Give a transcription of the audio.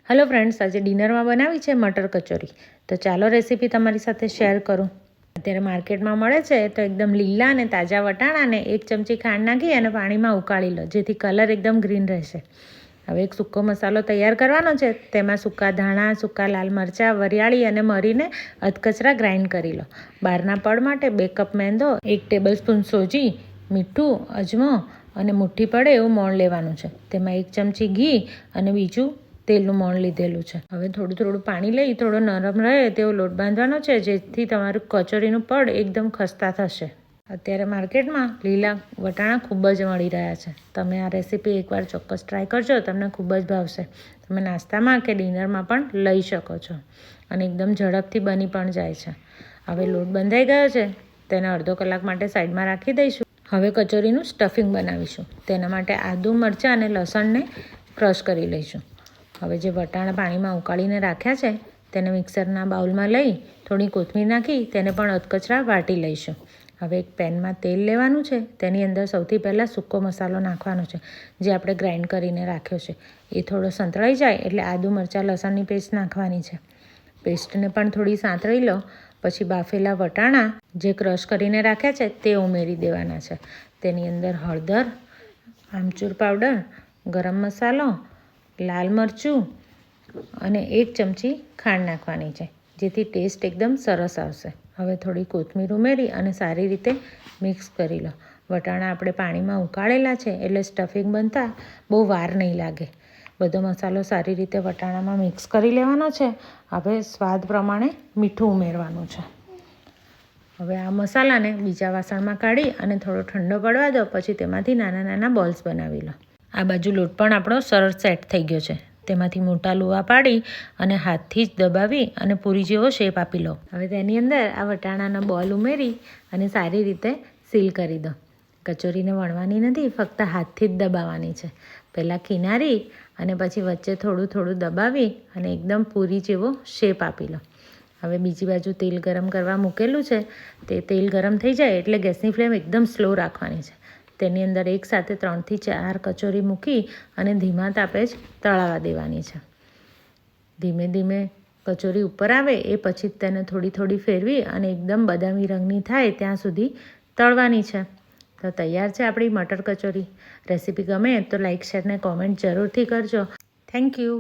Hello friends, આજે ડિનરમાં બનાવી છે મટર કચોરી. તો ચાલો રેસીપી તમારી સાથે શેર કરું. અત્યારે માર્કેટમાં મળે છે તો એકદમ લીલા અને તાજા વટાણાને 1 ચમચી ખાંડ નાખી અને પાણીમાં ઉકાળી લો, જેથી કલર એકદમ ગ્રીન રહેશે. હવે એક સૂકો મસાલો તૈયાર કરવાનો છે. તેમાં સૂકા ધાણા, સૂકા લાલ મરચાં, વરિયાળી અને મરીને અધકચરા ગ્રાઇન્ડ કરી લો. બહારના પડ માટે 2 કપ મેંદો, 1 ટેબલસ્પૂન સોજી, મીઠું, અજમો અને મુઠ્ઠી પડે એવું મોણ લેવાનું છે. તેમાં 1 ચમચી ઘી અને બીજું તેલનું મોણ લીધેલું છે. હવે થોડું પાણી લઈ થોડો નરમ રહે તેવો લોટ બાંધવાનો છે, જેથી તમારું કચોરીનું પડ એકદમ ખસ્તા થશે. અત્યારે માર્કેટમાં લીલા વટાણા ખૂબ જ મળી રહ્યા છે. તમે આ રેસીપી એકવાર ચોક્કસ ટ્રાય કરજો, તમને ખૂબ જ ભાવશે. તમે નાસ્તામાં કે ડિનરમાં પણ લઈ શકો છો અને એકદમ ઝડપથી બની પણ જાય છે. હવે લોટ બંધાઈ ગયો છે, તેને અડધો કલાક માટે સાઈડમાં રાખી દઈશું. હવે કચોરીનું સ્ટફિંગ બનાવીશું. તેના માટે આદું, મરચાં અને લસણને ક્રશ કરી લઈશું. હવે જે વટાણા પાણીમાં ઉકાળીને રાખ્યા છે તેને મિક્સરના બાઉલમાં લઈ થોડી કોથમીર નાખી તેને પણ અધકચરા વાટી લઈશું. હવે એક પેનમાં તેલ લેવાનું છે. તેની અંદર સૌથી પહેલાં સૂકો મસાલો નાખવાનો છે, જે આપણે ગ્રાઇન્ડ કરીને રાખ્યો છે. એ થોડો સંતળાઈ જાય એટલે આદુ, મરચાં, લસણની પેસ્ટ નાખવાની છે. પેસ્ટને પણ થોડી સાંતળી લો. પછી બાફેલા વટાણા જે ક્રશ કરીને રાખ્યા છે તે ઉમેરી દેવાના છે. તેની અંદર હળદર, આમચૂર પાવડર, ગરમ મસાલો, લાલ મરચું અને 1 ચમચી ખાંડ નાખવાની છે, જેથી ટેસ્ટ એકદમ સરસ આવશે. હવે થોડી કોથમીર ઉમેરી અને સારી રીતે મિક્સ કરી લો. વટાણા આપણે પાણીમાં ઉકાળેલા છે એટલે સ્ટફિંગ બનતા બહુ વાર નહીં લાગે. બધો મસાલો સારી રીતે વટાણામાં મિક્સ કરી લેવાનો છે. હવે સ્વાદ પ્રમાણે મીઠું ઉમેરવાનું છે. હવે આ મસાલાને બીજા વાસણમાં કાઢી અને થોડો ઠંડો પડવા દો. પછી તેમાંથી નાના નાના બોલ્સ બનાવી લો. આ બાજુ લોટ પણ આપણો સરસ સેટ થઈ ગયો છે. તેમાંથી મોટા લુવા પાડી અને હાથથી જ દબાવી અને પૂરી જેવો શેપ આપી લો. હવે તેની અંદર આ વટાણાના બોલ ઉમેરી અને સારી રીતે સીલ કરી દો. કચોરીને વણવાની નથી, ફક્ત હાથથી જ દબાવવાની છે. પહેલાં કિનારી અને પછી વચ્ચે થોડું દબાવી અને એકદમ પૂરી જેવો શેપ આપી લો. હવે બીજી બાજુ તેલ ગરમ કરવા મૂકેલું છે. તે તેલ ગરમ થઈ જાય એટલે ગેસની ફ્લેમ એકદમ સ્લો રાખવાની છે. તેની અંદર એકસાથે 3 થી 4 કચોરી મૂકી અને ધીમા તાપે જ તળાવા દેવાની છે. ધીમે ધીમે કચોરી ઉપર આવે એ પછી તેને થોડી ફેરવી અને એકદમ બદામી રંગની થાય ત્યાં સુધી તળવાની છે. તો તૈયાર છે આપણી મટર કચોરી. રેસીપી ગમે તો લાઇક, શેર ને કોમેન્ટ જરૂરથી કરજો. Thank you.